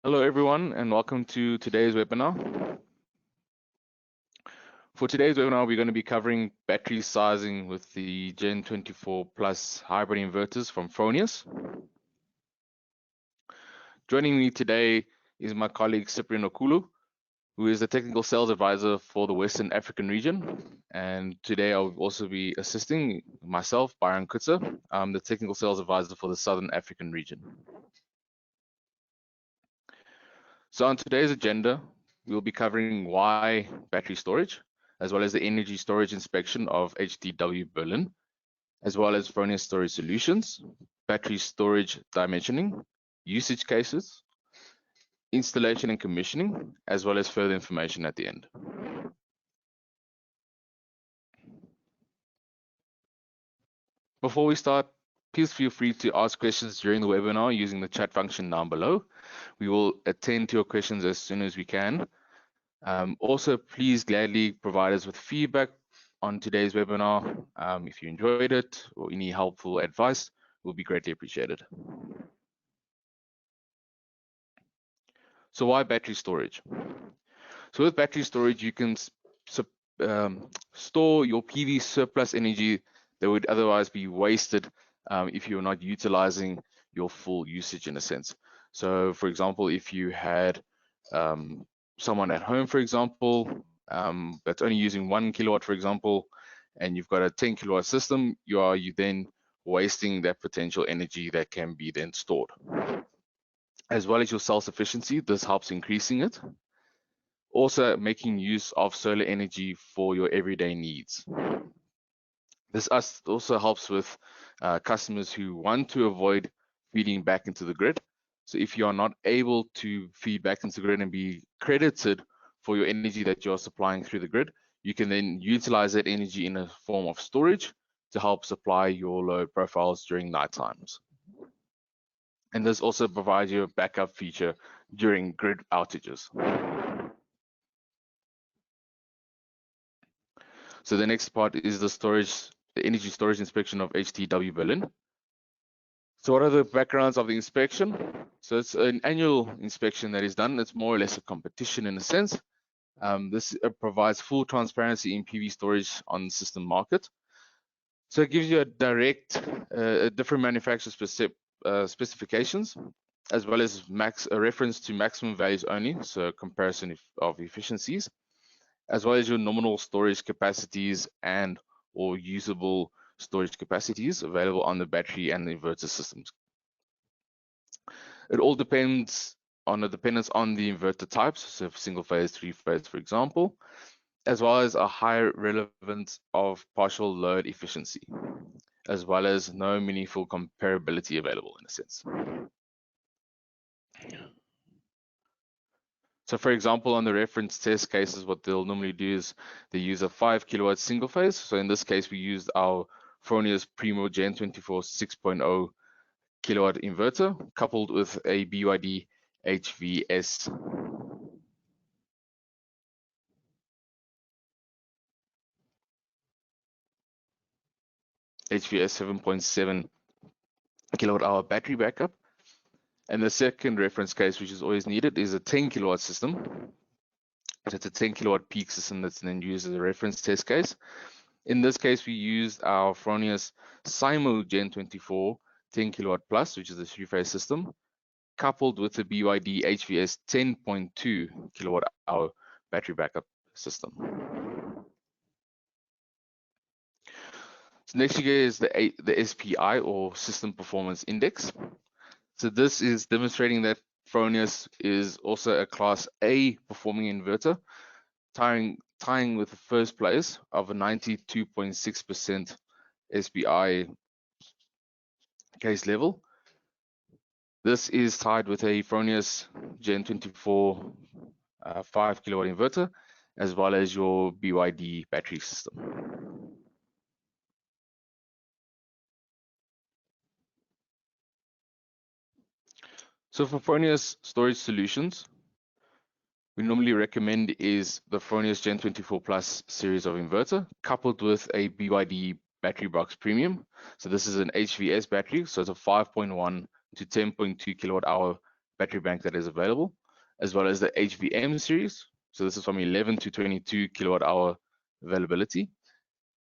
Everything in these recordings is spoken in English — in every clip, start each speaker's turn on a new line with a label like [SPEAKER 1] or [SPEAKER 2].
[SPEAKER 1] Hello everyone and welcome to today's webinar. For today's webinar, we're going to be covering battery sizing with the Gen24 Plus hybrid inverters from Fronius. Joining me today is my colleague Cyprian Okulu, who is the technical sales advisor for the Western African region. And today I'll also be assisting myself, Byron Kutzer, the technical sales advisor for the Southern African region. So on today's agenda, we'll be covering why battery storage, as well as the energy storage inspection of HTW Berlin, as well as Fronius storage solutions, battery storage dimensioning, usage cases, installation and commissioning, as well as further information at the end. Before we start, please feel free to ask questions during the webinar using the chat function down below. We will attend to your questions as soon as we can. Also, please gladly provide us with feedback on today's webinar. If you enjoyed it or any helpful advice, will be greatly appreciated. So why battery storage? So with battery storage, you can store your PV surplus energy that would otherwise be wasted if you're not utilizing your full usage in a sense. So for example, if you had someone at home, for example, that's only using 1 kilowatt, for example, and you've got a 10 kilowatt system, you then wasting that potential energy that can be then stored. As well as your self-sufficiency, this helps increasing it. Also making use of solar energy for your everyday needs. This also helps with customers who want to avoid feeding back into the grid. So if you are not able to feed back into the grid and be credited for your energy that you're supplying through the grid, you can then utilize that energy in a form of storage to help supply your load profiles during night times. And this also provides you a backup feature during grid outages. So the next part is the energy storage inspection of HTW Berlin. So what are the backgrounds of the inspection? So it's an annual inspection that is done. It's more or less a competition in a sense. This provides full transparency in PV storage on the system market. So it gives you a direct, different manufacturer specifications, as well as a reference to maximum values only, so a comparison of efficiencies, as well as your nominal storage capacities and or usable storage capacities available on the battery and the inverter systems. It all depends on the dependence on the inverter types, so single phase, three phase, for example, as well as a higher relevance of partial load efficiency, as well as no meaningful comparability available in a sense. So for example, on the reference test cases, what they'll normally do is they use a 5 kilowatt single phase. So in this case, we used our Fronius Primo Gen24 6.0 kilowatt inverter coupled with a BYD HVS. HVS 7.7 kilowatt hour battery backup. And the second reference case, which is always needed, is a 10 kilowatt system. So it's a 10 kilowatt peak system that's then used as a reference test case. In this case, we used our Fronius Simo Gen24 10 kilowatt plus, which is a three-phase system, coupled with the BYD HVS 10.2 kilowatt hour battery backup system. So next you get is the SPI, or System Performance Index. So this is demonstrating that Fronius is also a Class A performing inverter, tying with the first place of a 92.6% SPI case level. This is tied with a Fronius Gen24 5 kilowatt inverter, as well as your BYD battery system. So for Fronius storage solutions, we normally recommend is the Fronius Gen24 Plus series of inverter, coupled with a BYD battery box premium. So this is an HVS battery, so it's a 5.1 to 10.2 kilowatt hour battery bank that is available, as well as the HVM series. So this is from 11 to 22 kilowatt hour availability,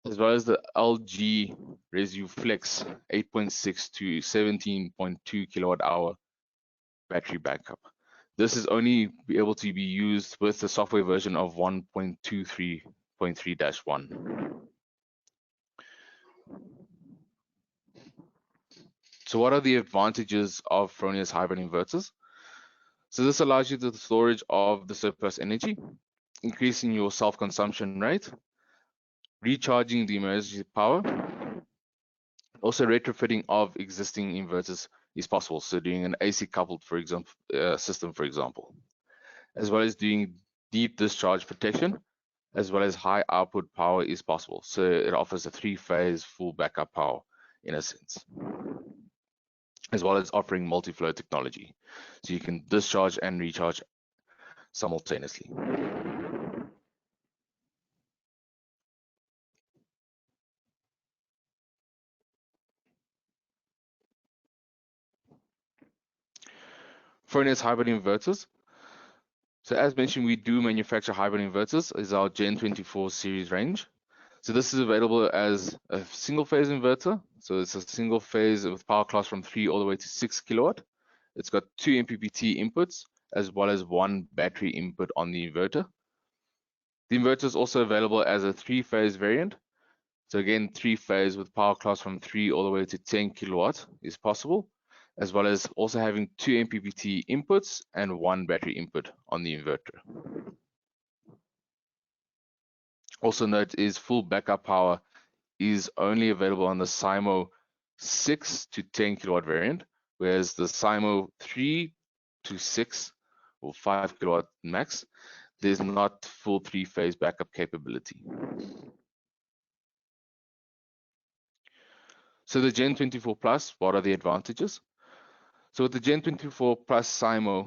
[SPEAKER 1] as well as the LG Resu Flex 8.6 to 17.2 kilowatt hour battery backup. This is only be able to be used with the software version of 1.23.3-1. So what are the advantages of Fronius hybrid inverters? So this allows you the storage of the surplus energy, increasing your self-consumption rate, recharging the emergency power. Also, retrofitting of existing inverters is possible. So doing an AC coupled, for example, system, for example, as well as doing deep discharge protection, as well as high output power is possible. So it offers a 3-phase full backup power in a sense, as well as offering multi-flow technology. So you can discharge and recharge simultaneously. Fronius hybrid inverters. So as mentioned, we do manufacture hybrid inverters is our Gen24 series range. So this is available as a single phase inverter. So it's a single phase with power class from 3 all the way to 6 kilowatt. It's got 2 MPPT inputs as well as 1 battery input on the inverter. The inverter is also available as a 3-phase variant. So again, 3-phase with power class from 3 all the way to 10 kilowatt is possible, as well as also having 2 MPPT inputs and 1 battery input on the inverter. Also note is full backup power is only available on the SIMO 6 to 10 kilowatt variant, whereas the SIMO 3 to 6 or 5 kilowatt max, there's not full 3-phase backup capability. So the Gen24 Plus, what are the advantages? So with the Gen24 Plus SIMO,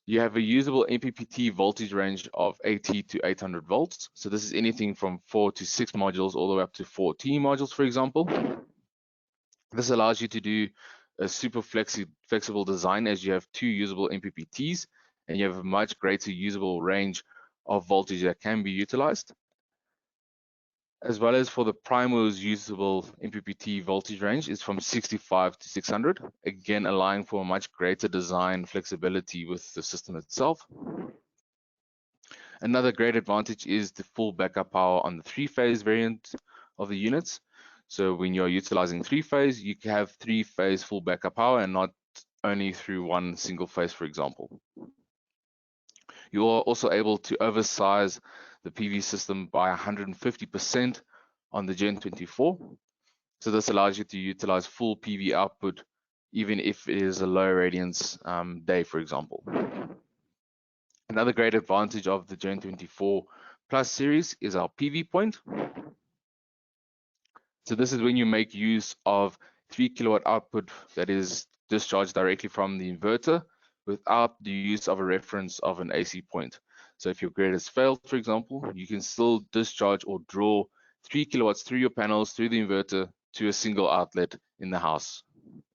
[SPEAKER 1] you have a usable MPPT voltage range of 80 to 800 volts. So this is anything from 4 to 6 modules all the way up to 14 modules, for example. This allows you to do a super flexible design as you have 2 usable MPPTs and you have a much greater usable range of voltage that can be utilized. As well as for the Primo's usable MPPT voltage range is from 65 to 600, again allowing for a much greater design flexibility with the system itself. Another great advantage is the full backup power on the 3-phase variant of the units. So when you're utilizing 3-phase, you can have 3-phase full backup power and not only through one single phase, for example. You are also able to oversize the PV system by 150% on the Gen24. So this allows you to utilize full PV output, even if it is a low radiance day, for example. Another great advantage of the Gen24 Plus series is our PV point. So this is when you make use of 3 kilowatt output that is discharged directly from the inverter without the use of a reference of an AC point. So if your grid has failed, for example, you can still discharge or draw 3 kilowatts through your panels, through the inverter, to a single outlet in the house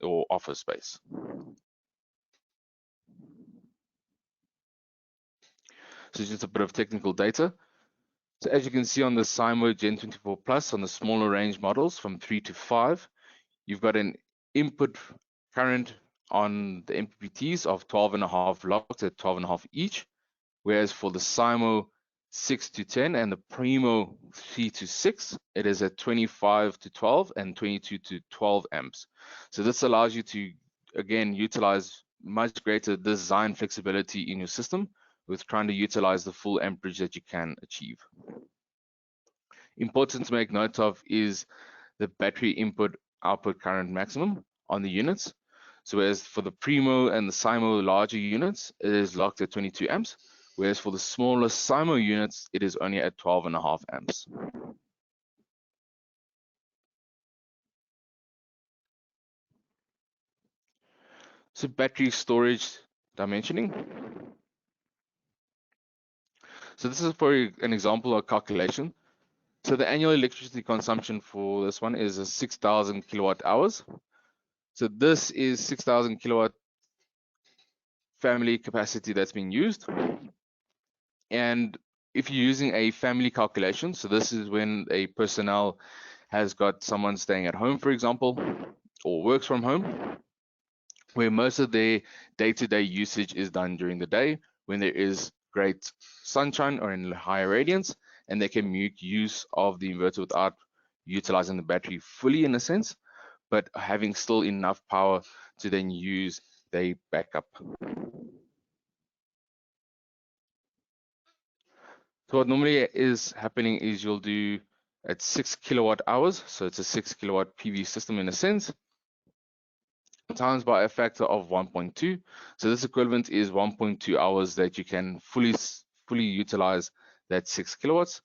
[SPEAKER 1] or office space. So just a bit of technical data. So as you can see on the SIMO Gen24 Plus, on the smaller range models from 3 to 5, you've got an input current on the MPPTs of 12.5 locked at 12.5 each, whereas for the SIMO 6 to 10 and the Primo 3 to 6, it is at 25 to 12 and 22 to 12 amps. So this allows you to, again, utilize much greater design flexibility in your system with trying to utilize the full amperage that you can achieve. Important to make note of is the battery input output current maximum on the units. So whereas for the Primo and the SIMO larger units, it is locked at 22 amps, whereas for the smaller SIMO units, it is only at 12.5 amps. So battery storage dimensioning. So this is for an example of calculation. So the annual electricity consumption for this one is 6,000 kilowatt hours. So this is 6,000 kilowatt family capacity that's being used. And if you're using a family calculation, so this is when a personnel has got someone staying at home, for example, or works from home, where most of their day-to-day usage is done during the day when there is great sunshine or in higher radiance, and they can make use of the inverter without utilizing the battery fully in a sense, but having still enough power to then use their backup. So what normally is happening is you'll do at 6 kilowatt hours, so it's a 6 kilowatt PV system in a sense, times by a factor of 1.2. So this equivalent is 1.2 hours that you can fully utilize that 6 kilowatts,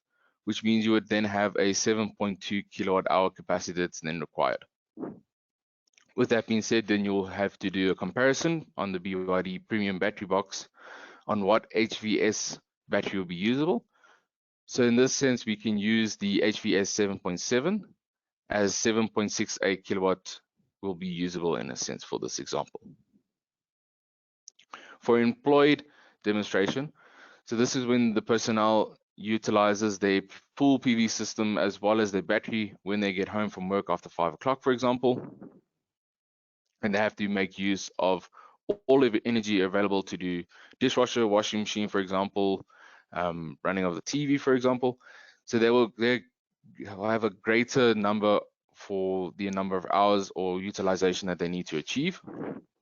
[SPEAKER 1] which means you would then have a 7.2 kilowatt hour capacity that's then required. With that being said, then you'll have to do a comparison on the BYD premium battery box on what HVS battery will be usable. So in this sense, we can use the HVS 7.7 as 7.68 kilowatt will be usable in a sense for this example. For employed demonstration, so this is when the personnel utilizes their full PV system as well as their battery when they get home from work after 5 o'clock, for example, and they have to make use of all of the energy available to do dishwasher, washing machine, for example, running of the TV, for example. So they'll have a greater number for the number of hours or utilization that they need to achieve.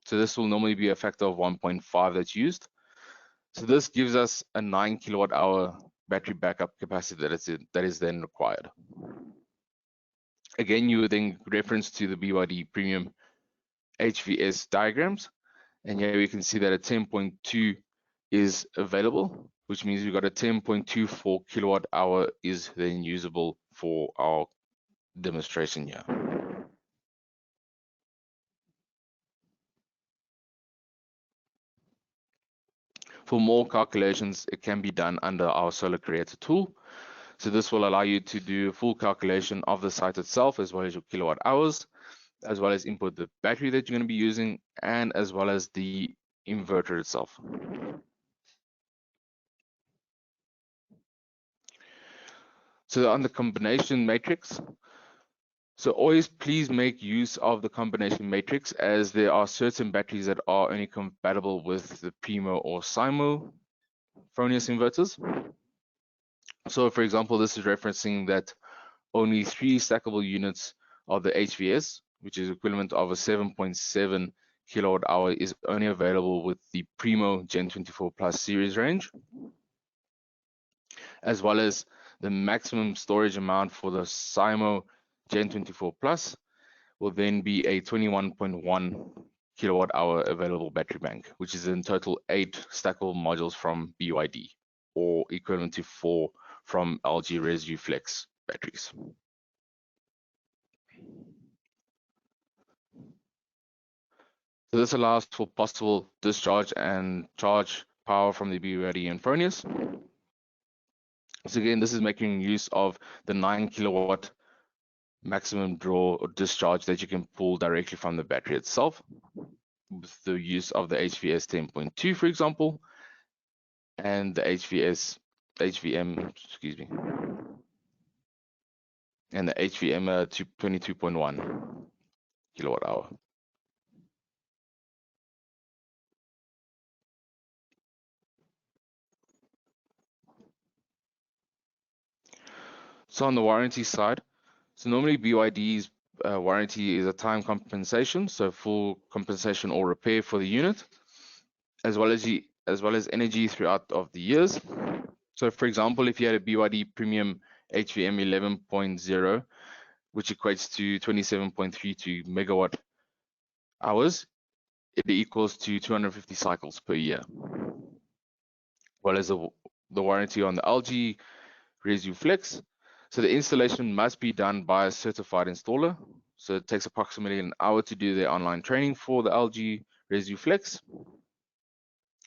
[SPEAKER 1] So this will normally be a factor of 1.5 that's used. So this gives us a 9 kilowatt hour battery backup capacity that is then required. Again, you would then reference to the BYD premium HVS diagrams. And here we can see that a 10.2 is available, which means we've got a 10.24 kilowatt hour is then usable for our demonstration here. For more calculations, it can be done under our Solar Creator tool. So this will allow you to do a full calculation of the site itself, as well as your kilowatt hours, as well as input the battery that you're going to be using, and as well as the inverter itself. So on the combination matrix, so always please make use of the combination matrix, as there are certain batteries that are only compatible with the Primo or Simo Fronius inverters. So for example, this is referencing that only 3 stackable units of the HVS, which is equivalent of a 7.7 kilowatt hour, is only available with the Primo GEN24 Plus series range, as well as the maximum storage amount for the Simo GEN24 Plus will then be a 21.1 kilowatt hour available battery bank, which is in total 8 stackable modules from BYD, or equivalent to 4 from LG Resu Flex batteries. So this allows for possible discharge and charge power from the BYD and Fronius. So again, this is making use of the 9 kilowatt maximum draw or discharge that you can pull directly from the battery itself, with the use of the HVS 10.2, for example, and the HVM, excuse me, and the HVM 22.1 kilowatt hour. So on the warranty side, so normally BYD's warranty is a time compensation, so full compensation or repair for the unit, as well as energy throughout of the years. So for example, if you had a BYD premium HVM 11.0, which equates to 27.32 megawatt hours, it equals to 250 cycles per year. Well as the warranty on the LG Resu Flex. So the installation must be done by a certified installer. So it takes approximately an hour to do their online training for the LG Resu Flex,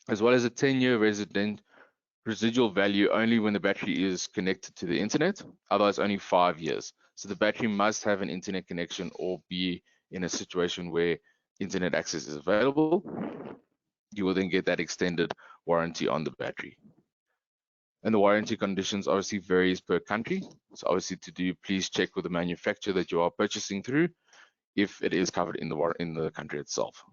[SPEAKER 1] as well as a 10-year residual value only when the battery is connected to the internet, otherwise only 5 years. So the battery must have an internet connection or be in a situation where internet access is available. you will then get that extended warranty on the battery. And the warranty conditions obviously varies per country. So obviously please check with the manufacturer that you are purchasing through if it is covered in the country itself.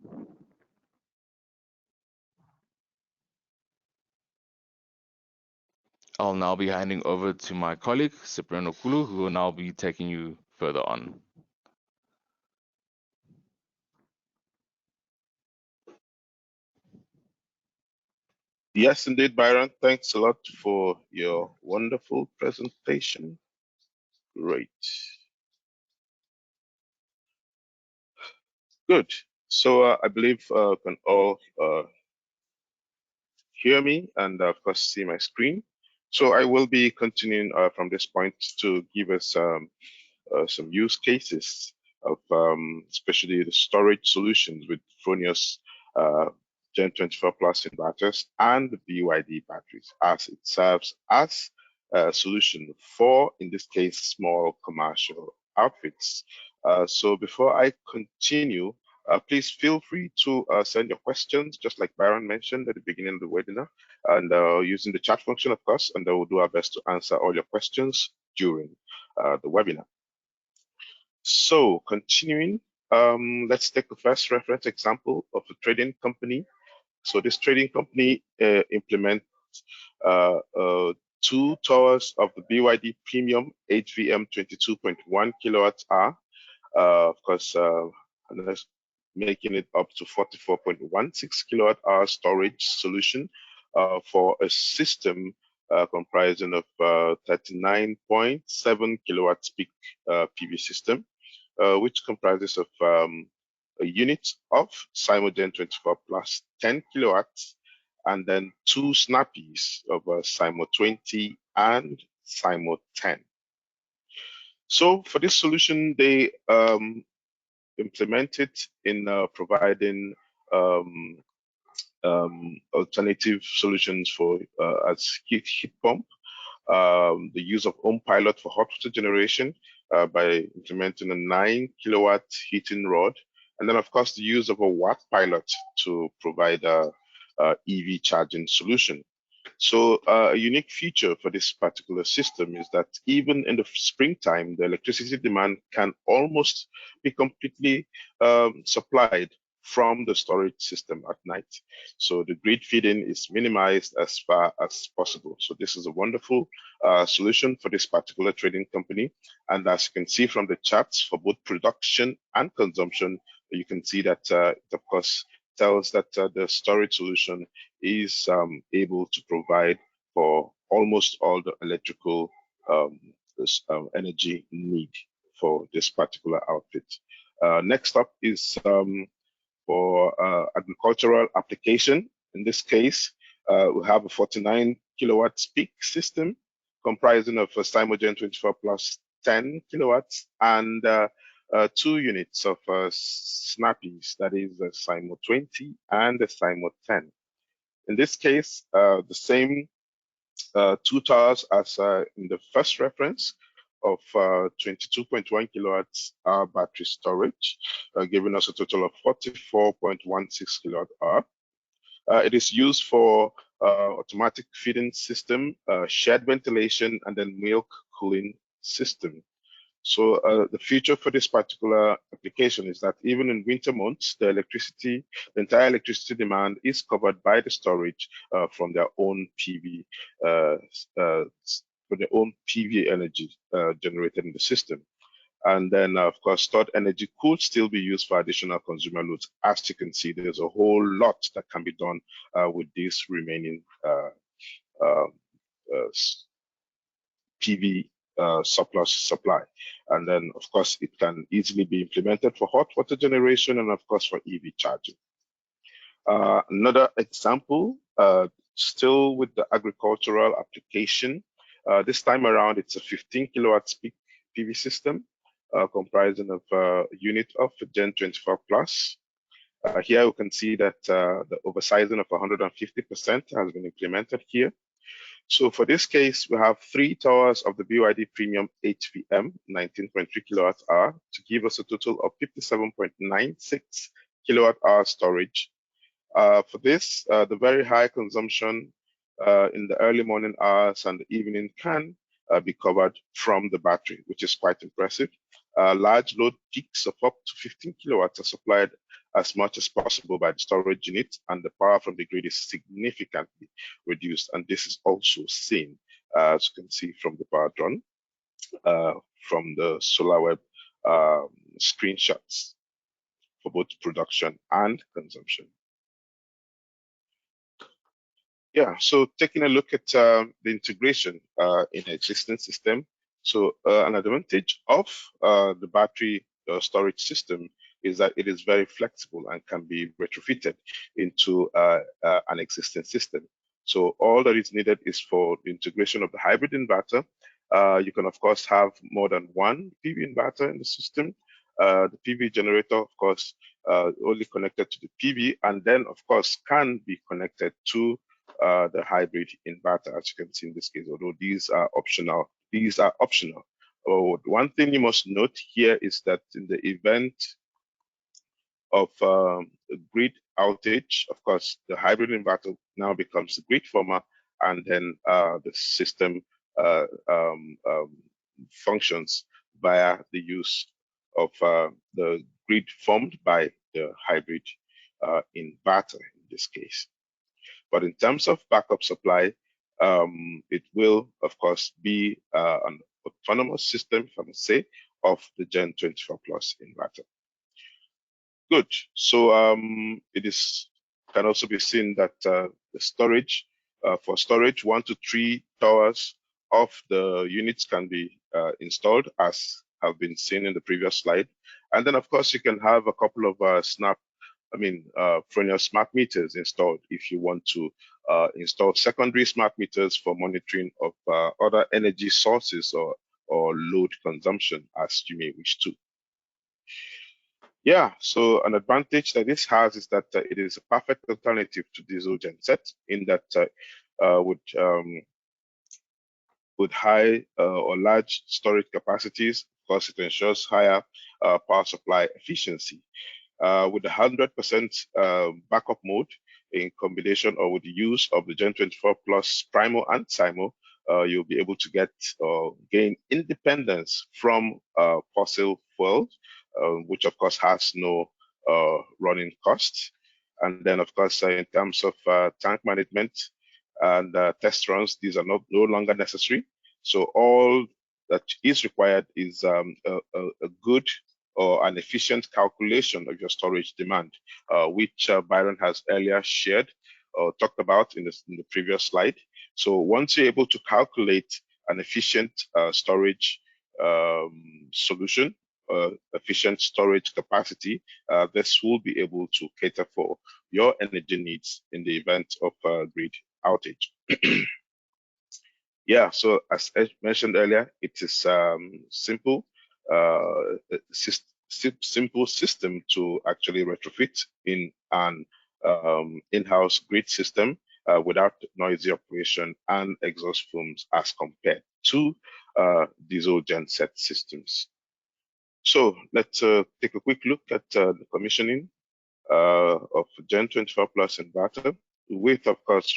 [SPEAKER 1] I'll now be handing over to my colleague, Cipriano Kulu, who will now be taking you further on.
[SPEAKER 2] Yes, indeed, Byron. Thanks a lot for your wonderful presentation. Great. Good. So I believe can all hear me and of course see my screen. So I will be continuing from this point to give us some use cases of especially the storage solutions with Fronius GEN24 Plus inverters and the BYD batteries, as it serves as a solution for, in this case, small commercial outfits. So before I continue, please feel free to send your questions, just like Byron mentioned at the beginning of the webinar, and using the chat function, of course, and we'll do our best to answer all your questions during the webinar. So continuing, let's take the first reference example of a trading company. So this trading company implements 2 towers of the BYD Premium HVM 22.1 kilowatt hour, of course, and that's making it up to 44.16 kilowatt hour storage solution for a system comprising of 39.7 kilowatts peak PV system, which comprises of a unit of Gen 24 Plus 10 kilowatts, and then 2 snappies of Cymo 20 and Cymo 10. So for this solution, they implement it in providing alternative solutions for as heat pump, the use of home pilot for hot water generation by implementing a 9 kilowatt heating rod, and then of course the use of a watt pilot to provide a EV charging solution. So a unique feature for this particular system is that even in the springtime, the electricity demand can almost be completely supplied from the storage system at night. So the grid feeding is minimized as far as possible. So this is a wonderful solution for this particular trading company. And as you can see from the charts for both production and consumption, you can see that it of course tells that the storage solution is able to provide for almost all the electrical energy need for this particular outfit. Next up is for agricultural application. In this case, we have a 49 kilowatts peak system comprising of a Cymo Gen24 Plus 10 kilowatts and 2 units of snappies, that is a Cymo 20 and a Cymo 10. In this case, the same 2 towers as in the first reference of 22.1 kilowatts hour battery storage, giving us a total of 44.16 kilowatt hour. It is used for automatic feeding system, shared ventilation, and then milk cooling system. So the feature for this particular application is that even in winter months, the entire electricity demand is covered by the storage from their own PV, energy generated in the system. And then, of course, stored energy could still be used for additional consumer loads. As you can see, there's a whole lot that can be done with this remaining PV surplus supply. And then, of course, it can easily be implemented for hot water generation and, of course, for EV charging. Another example, still with the agricultural application. This time around, it's a 15 kilowatts peak PV system comprising of a unit of Gen24 Plus. Here we can see that the oversizing of 150% has been implemented here. So for this case, we have 3 towers of the BYD Premium HVM 19.3 kilowatt hour to give us a total of 57.96 kilowatt hour storage. For this, the very high consumption in the early morning hours and the evening can be covered from the battery, which is quite impressive. Large load peaks of up to 15 kilowatts are supplied as much as possible by the storage unit, and the power from the grid is significantly reduced. And this is also seen, as you can see from the power drawn from the SolarWeb screenshots for both production and consumption. Yeah, so taking a look at the integration in an existing system. So an advantage of the battery storage system is that it is very flexible and can be retrofitted into an existing system. So all that is needed is for the integration of the hybrid inverter. You can, of course, have more than one PV inverter in the system. The PV generator, of course, only connected to the PV, and then, of course, can be connected to the hybrid inverter, as you can see in this case, although these are optional. These are optional. One thing you must note here is that in the event of a grid outage, of course, the hybrid inverter now becomes the grid former, and then the system functions via the use of the grid formed by the hybrid inverter in this case. But in terms of backup supply, it will, of course, be an autonomous system, if I must say, of the GEN24 Plus inverter. Good. So it can also be seen that the storage, for storage, 1 to 3 towers of the units can be installed, as have been seen in the previous slide. And then, of course, you can have a couple of Fronius smart meters installed if you want to install secondary smart meters for monitoring of other energy sources or load consumption, as you may wish to. Yeah, so an advantage that this has is that it is a perfect alternative to diesel genset in that with high or large storage capacities, of course, it ensures higher power supply efficiency. With the 100% backup mode in combination or with the use of the GEN24 Plus Primo and Simo, you'll be able to get or gain independence from fossil fuels, which of course has no running costs. And then of course, in terms of tank management and test runs, these are no longer necessary. So all that is required is a good or an efficient calculation of your storage demand, which Byron has earlier shared or talked about in the previous slide. So once you're able to calculate an efficient storage solution, efficient storage capacity, this will be able to cater for your energy needs in the event of grid outage. Yeah, so as I mentioned earlier, it is simple system to actually retrofit in an in-house grid system without noisy operation and exhaust fumes as compared to diesel genset systems. So let's take a quick look at the commissioning of GEN24 Plus inverter with, of course,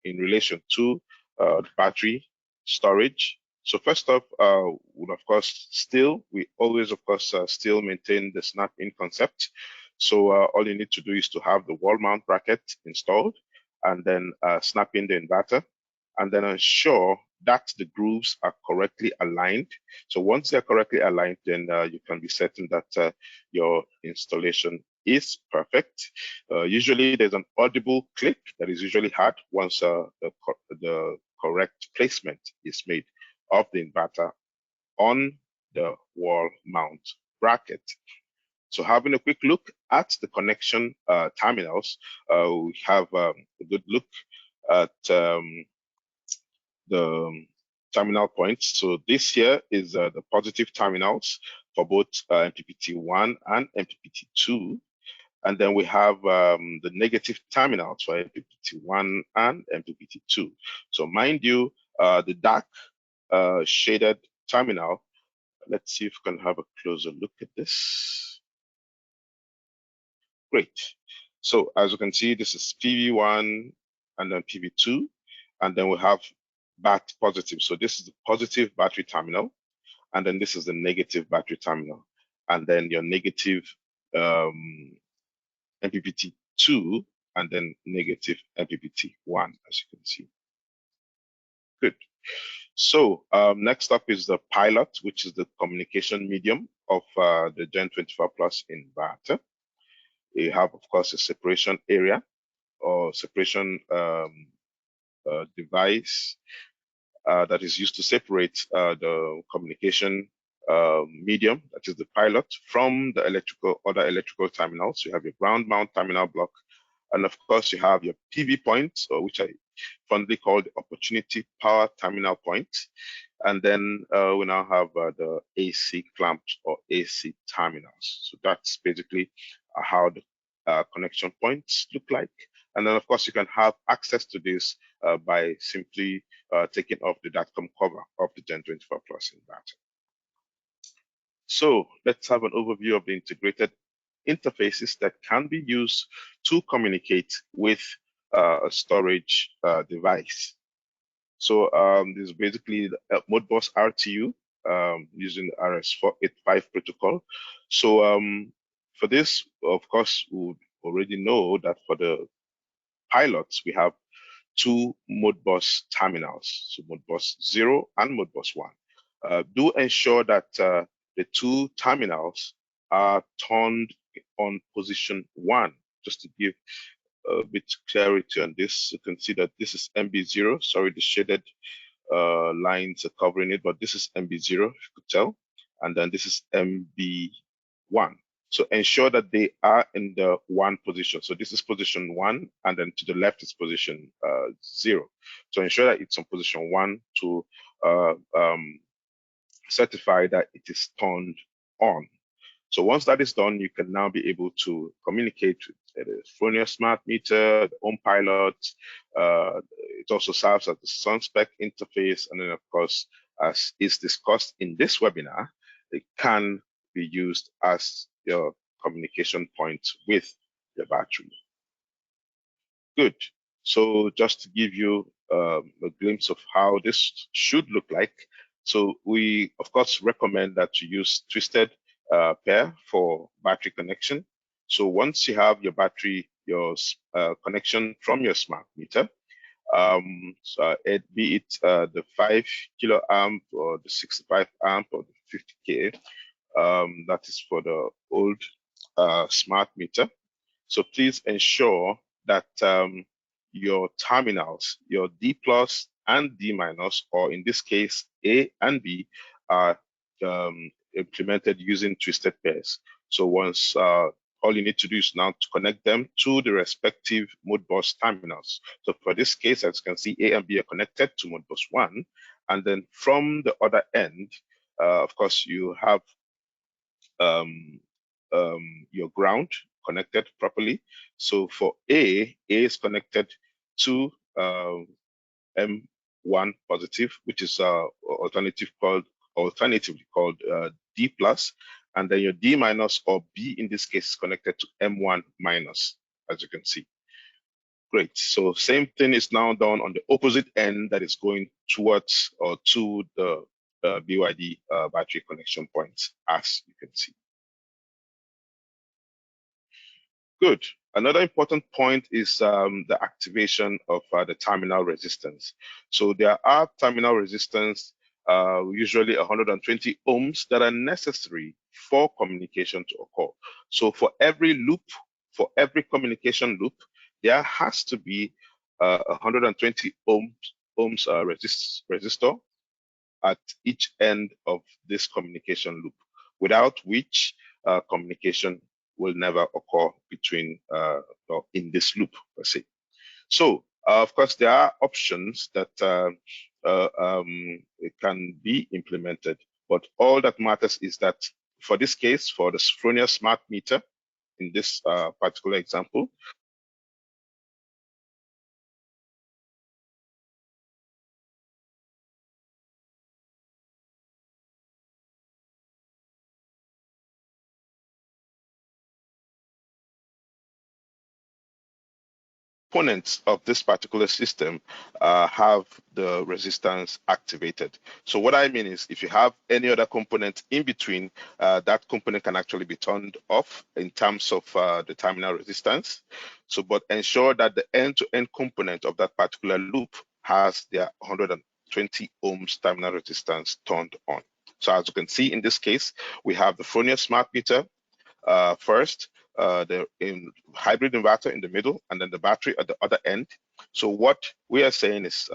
[SPEAKER 2] in relation to the battery storage. So first up, would of course we always of course still maintain the snap-in concept. So all you need to do is to have the wall mount bracket installed, and then snap in the inverter, and then ensure that the grooves are correctly aligned. So once they're correctly aligned, then you can be certain that your installation is perfect. Usually there's an audible click that is usually heard once the correct placement is made of the inverter on the wall mount bracket. So having a quick look at the connection terminals, we have a good look at the terminal points. So this here is the positive terminals for both MPPT1 and MPPT2. And then we have the negative terminals for MPPT1 and MPPT2. So mind you, the dark shaded terminal, let's see if we can have a closer look at this. Great. So as you can see, this is PV1 and then PV2, and then we have BAT positive. So this is the positive battery terminal, and then this is the negative battery terminal, and then your negative MPPT2, and then negative MPPT1, as you can see. Good. So next up is the pilot, which is the communication medium of the Gen24 Plus inverter. You have, of course, a separation area or separation device that is used to separate the communication medium, that is the pilot, from the other electrical terminals. You have your ground mount terminal block, and of course you have your PV points, or which I fondly call the opportunity power terminal point. And then we now have the AC clamps or AC terminals. So that's basically how the connection points look like. And then of course you can have access to this by simply taking off the .com cover of the Gen24 Plus inverter. So let's have an overview of the integrated interfaces that can be used to communicate with a storage device. So this is basically the Modbus RTU using the RS485 protocol. So for this, of course, we would already know that for the pilots, we have two Modbus terminals, so Modbus 0 and Modbus 1. Do ensure that the two terminals are turned on position 1, just to give a bit clarity on this. You can see that this is MB0. Sorry, the shaded lines are covering it, but this is MB0, if you could tell. And then this is MB1. So ensure that they are in the 1 position. So this is position 1, and then to the left is position 0. So ensure that it's on position 1 to certify that it is turned on. So once that is done, you can now be able to communicate with the Fronius smart meter, the home pilot. It also serves as the SunSpec interface. And then, of course, as is discussed in this webinar, it can be used as your communication point with your battery. Good. So just to give you a glimpse of how this should look like. So we, of course, recommend that you use twisted pair for battery connection. So once you have your battery, your connection from your smart meter, so be it the 5 kilo amp or the 65 amp or the 50K, that is for the old smart meter. So please ensure that your terminals, your D plus and D minus, or in this case, A and B, are implemented using twisted pairs. So once all you need to do is now to connect them to the respective Modbus terminals. So for this case, as you can see, A and B are connected to Modbus 1. And then from the other end, of course, you have your ground connected properly. So for A is connected to M1 positive, which is alternatively called D plus, and then your D minus or B in this case is connected to M1 minus, as you can see. Great. So same thing is now done on the opposite end that is going towards or to the BYD battery connection points, as you can see. Good. Another important point is the activation of the terminal resistance. So there are terminal resistance, usually 120 ohms, that are necessary for communication to occur. So for every loop, for every communication loop, there has to be 120 ohms resistor at each end of this communication loop, without which communication will never occur between or in this loop per se. So of course there are options that can be implemented, but all that matters is that for this case, for the Fronius smart meter, in this particular example, components of this particular system have the resistance activated. So what I mean is, if you have any other component in between, that component can actually be turned off in terms of the terminal resistance. So, but ensure that the end-to-end component of that particular loop has their 120 ohms terminal resistance turned on. So as you can see in this case, we have the Fronius smart meter first, the hybrid inverter in the middle, and then the battery at the other end. So what we are saying is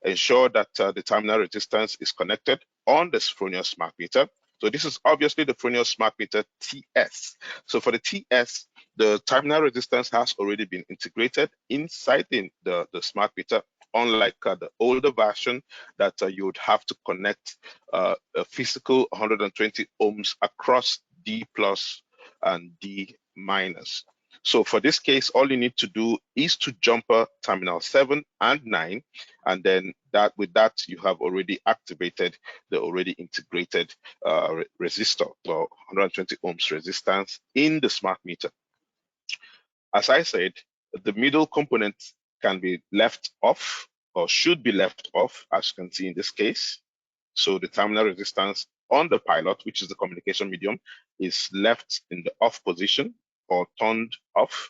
[SPEAKER 2] ensure that the terminal resistance is connected on this Fronius smart meter. So this is obviously the Fronius smart meter TS. So for the TS, the terminal resistance has already been integrated inside the smart meter, unlike the older version that you would have to connect a physical 120 ohms across D plus and D minus. So for this case, all you need to do is to jumper terminal 7 and 9, and then with that you have already activated the already integrated resistor, or 120 ohms resistance in the smart meter. As I said, the middle component can be left off, or should be left off, as you can see in this case. So the terminal resistance on the pilot, which is the communication medium, is left in the off position or turned off.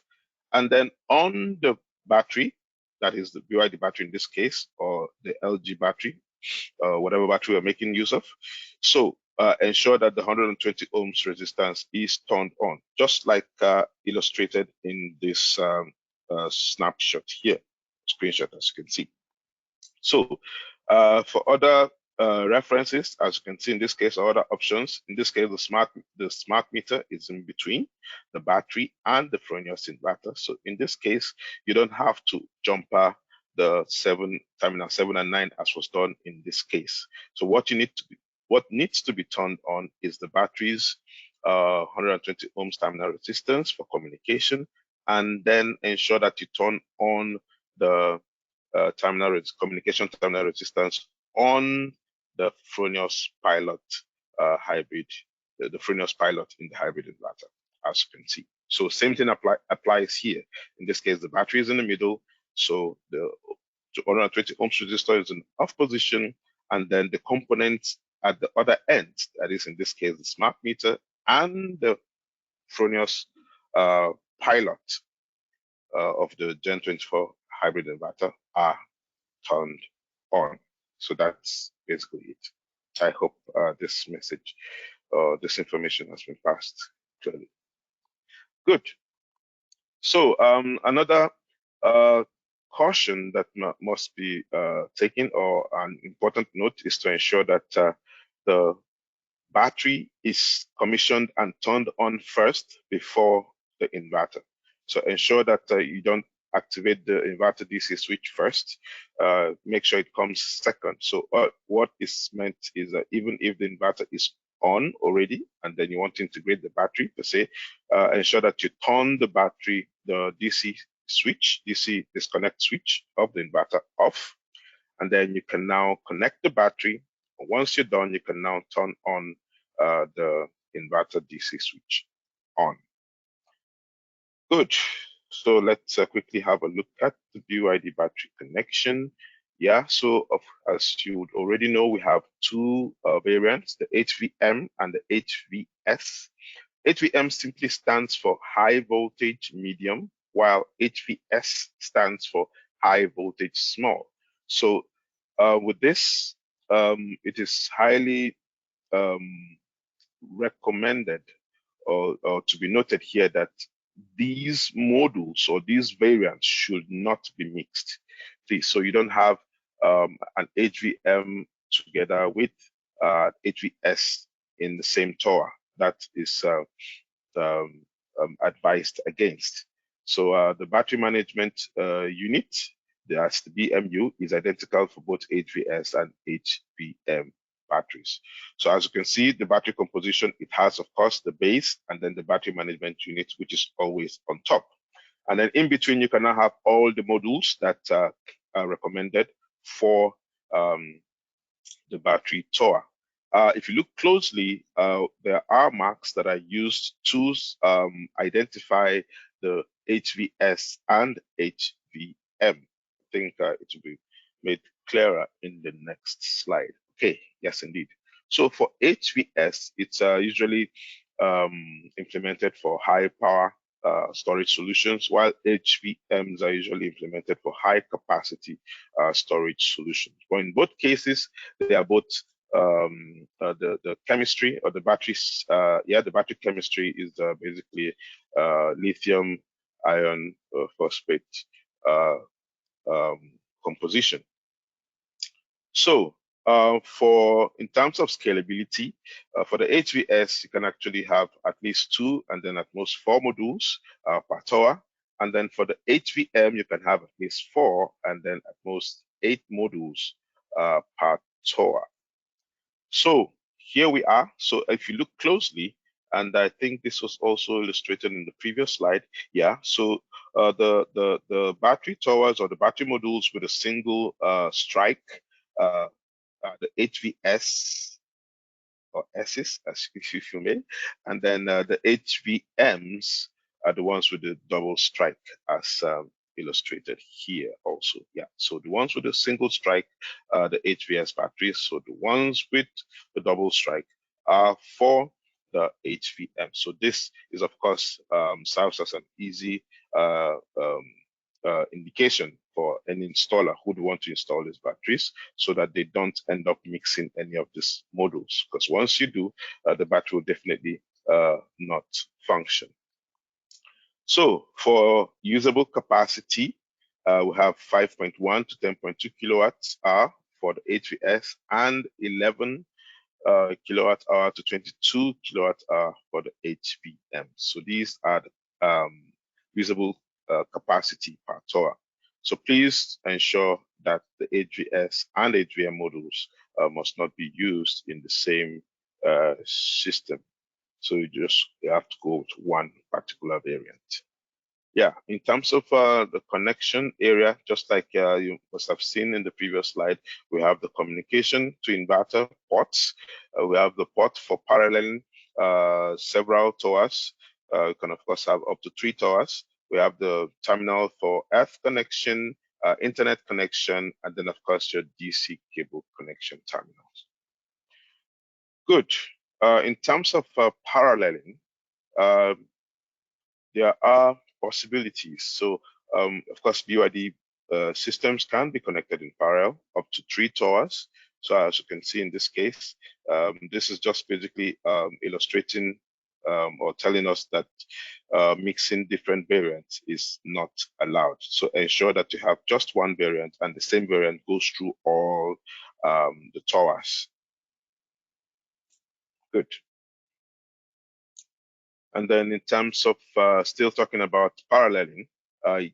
[SPEAKER 2] And then on the battery, that is the BYD battery in this case, or the LG battery, whatever battery we're making use of. So ensure that the 120 ohms resistance is turned on, just like illustrated in this snapshot here, screenshot, as you can see. So for other references, as you can see in this case, or other options, in this case, the smart meter is in between the battery and the Fronius inverter. So in this case, you don't have to jumper the terminal 7 and 9 as was done in this case. So what needs to be turned on is the battery's 120 ohms terminal resistance for communication, and then ensure that you turn on the communication terminal resistance on the Fronius pilot hybrid, the Fronius pilot in the hybrid inverter, as you can see. So same thing applies here. In this case, the battery is in the middle, so the 120 ohms resistor is in off position, and then the components at the other end, that is in this case the smart meter and the Fronius pilot of the Gen24 hybrid inverter, are turned on. So that's basically it. I hope this message, this information has been passed clearly. Good. So another caution that must be taken, or an important note, is to ensure that the battery is commissioned and turned on first before the inverter. So ensure that you don't activate the inverter DC switch first. Make sure it comes second. So what is meant is that even if the inverter is on already, and then you want to integrate the battery per se, ensure that you turn the battery, the DC switch, DC disconnect switch of the inverter off, and then you can now connect the battery. Once you're done, you can now turn on the inverter DC switch on. Good. So let's quickly have a look at the BYD battery connection. Yeah, so as you would already know, we have two variants, the HVM and the HVS. HVM simply stands for high voltage medium, while HVS stands for high voltage small. So with this, it is highly recommended or to be noted here that these modules or these variants should not be mixed. Please, so you don't have an HVM together with HVS in the same tower. That is advised against. So the battery management unit, that's the BMU, is identical for both HVS and HVM batteries. So as you can see, the battery composition, it has, of course, the base and then the battery management unit, which is always on top. And then in between, you can now have all the modules that are recommended for the battery tower. If you look closely, there are marks that are used to identify the HVS and HVM I think it will be made clearer in the next slide. Okay, yes, indeed. So for HVS, it's usually implemented for high power storage solutions, while HVMs are usually implemented for high capacity storage solutions. But in both cases, they are both the chemistry or the batteries. The battery chemistry is basically lithium iron phosphate composition. So in terms of scalability, for the HVS, you can actually have at least 2 and then at most 4 modules per tower. And then for the HVM, you can have at least 4 and then at most 8 modules per tower. So here we are. So if you look closely, and I think this was also illustrated in the previous slide. Yeah, so the battery towers or the battery modules with a single strike, the HVS or S's, as if you may, and then the HVMs are the ones with the double strike, as illustrated here also. Yeah, so the ones with a single strike, the HVS batteries. So the ones with the double strike are for the HVM. So this is, of course, serves as an easy indication for any installer who would want to install these batteries, so that they don't end up mixing any of these modules. Because once you do, the battery will definitely not function. So for usable capacity, we have 5.1 to 10.2 kilowatts hour for the HVS and 11 kilowatt hour to 22 kilowatt hour for the HVM. So these are the usable capacity per tower. So please ensure that the HVS and HVM modules must not be used in the same system. So you have to go with one particular variant. Yeah, in terms of the connection area, just like you must have seen in the previous slide, we have the communication to inverter ports. We have the port for paralleling several towers. You can, of course, have up to 3 towers. We have the terminal for earth connection, internet connection, and then, of course, your DC cable connection terminals. Good. In terms of paralleling, there are possibilities. So, of course, BYD systems can be connected in parallel up to 3 towers. So as you can see in this case, this is just basically illustrating or telling us that mixing different variants is not allowed. So ensure that you have just one variant and the same variant goes through all the towers. Good. And then in terms of still talking about paralleling,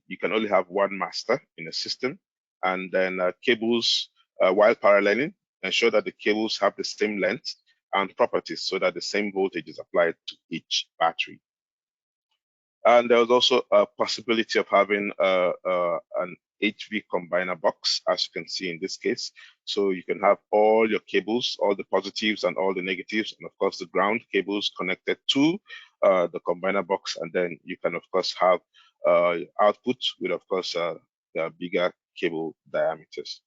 [SPEAKER 2] you can only have one master in a system. And then cables, while paralleling, ensure that the cables have the same length and properties so that the same voltage is applied to each battery. And there's also a possibility of having an HV combiner box, as you can see in this case. So you can have all your cables, all the positives and all the negatives, and of course the ground cables connected to the combiner box. And then you can, of course, have output with, of course, the bigger cable diameters.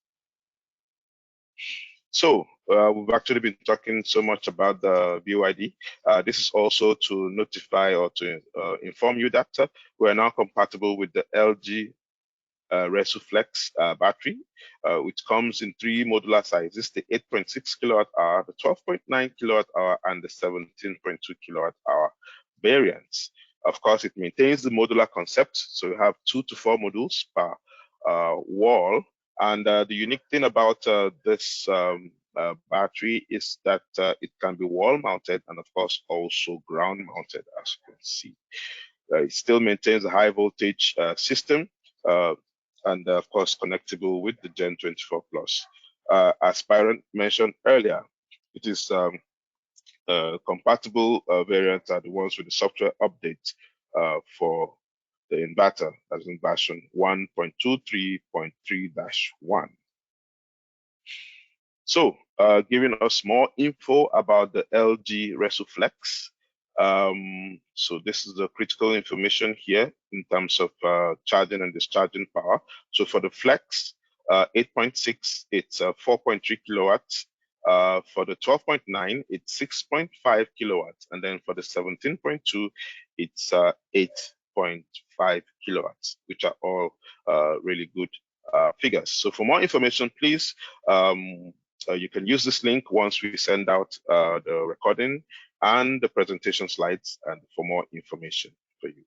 [SPEAKER 2] So we've actually been talking so much about the BYD. This is also to notify or to inform you that we're now compatible with the LG Resuflex battery, which comes in 3 modular sizes: the 8.6 kilowatt hour, the 12.9 kilowatt hour, and the 17.2 kilowatt hour variants. Of course, it maintains the modular concept, so you have 2 to 4 modules per wall. And the unique thing about this battery is that it can be wall mounted and, of course, also ground mounted, as you can see. It still maintains a high voltage system and, of course, connectable with the GEN24 Plus. As Byron mentioned earlier, it is compatible variants are the ones with the software update for the inverter, as in version 1.23.3-1. So, giving us more info about the LG Resuflex. So this is the critical information here in terms of charging and discharging power. So for the Flex 8.6, it's 4.3 kilowatts. For the 12.9, it's 6.5 kilowatts. And then for the 17.2, it's 8.5 kilowatts, which are all really good figures. So for more information, please, you can use this link once we send out the recording and the presentation slides, and for more information for you.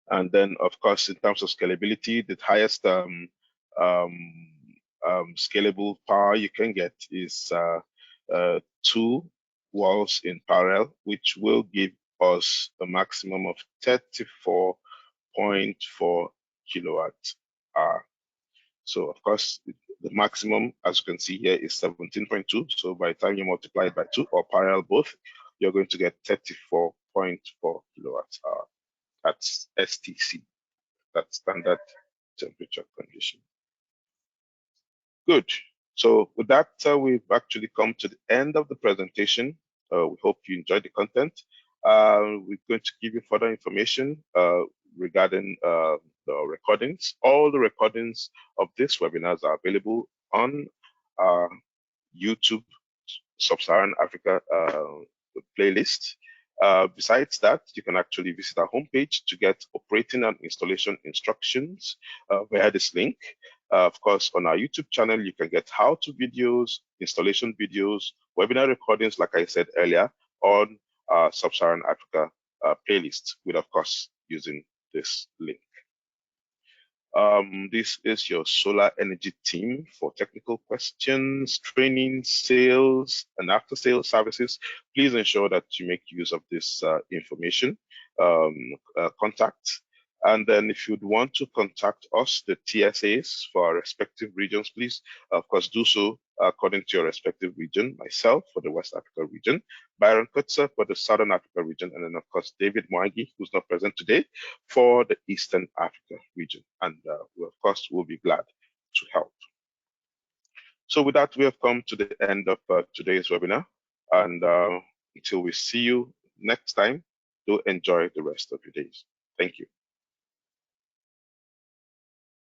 [SPEAKER 2] And then, of course, in terms of scalability, the highest scalable power you can get is 2 walls in parallel, which will give us a maximum of 34.4 kilowatt hour. So of course, the maximum, as you can see here, is 17.2. So by the time you multiply it by 2 or parallel both, you're going to get 34.4 kilowatts hour. That's STC, that's standard temperature condition. Good. So with that, we've actually come to the end of the presentation. We hope you enjoyed the content. We're going to give you further information regarding the recordings. All the recordings of these webinars are available on our YouTube Sub-Saharan Africa playlist. Besides that, you can actually visit our homepage to get operating and installation instructions via this link. Of course, on our YouTube channel, you can get how-to videos, installation videos, webinar recordings, like I said earlier, on our Sub-Saharan Africa playlist, with, of course, using this link. This is your solar energy team for technical questions, training, sales, and after-sales services. Please ensure that you make use of this information, contact. And then if you'd want to contact us, the TSAs for our respective regions, please, of course, do so according to your respective region. Myself for the West Africa region, Byron Kutzer for the Southern Africa region, and then, of course, David Mwangi, who's not present today, for the Eastern Africa region. And we, of course, will be glad to help. So with that, we have come to the end of today's webinar. And until we see you next time, do enjoy the rest of your days. Thank you.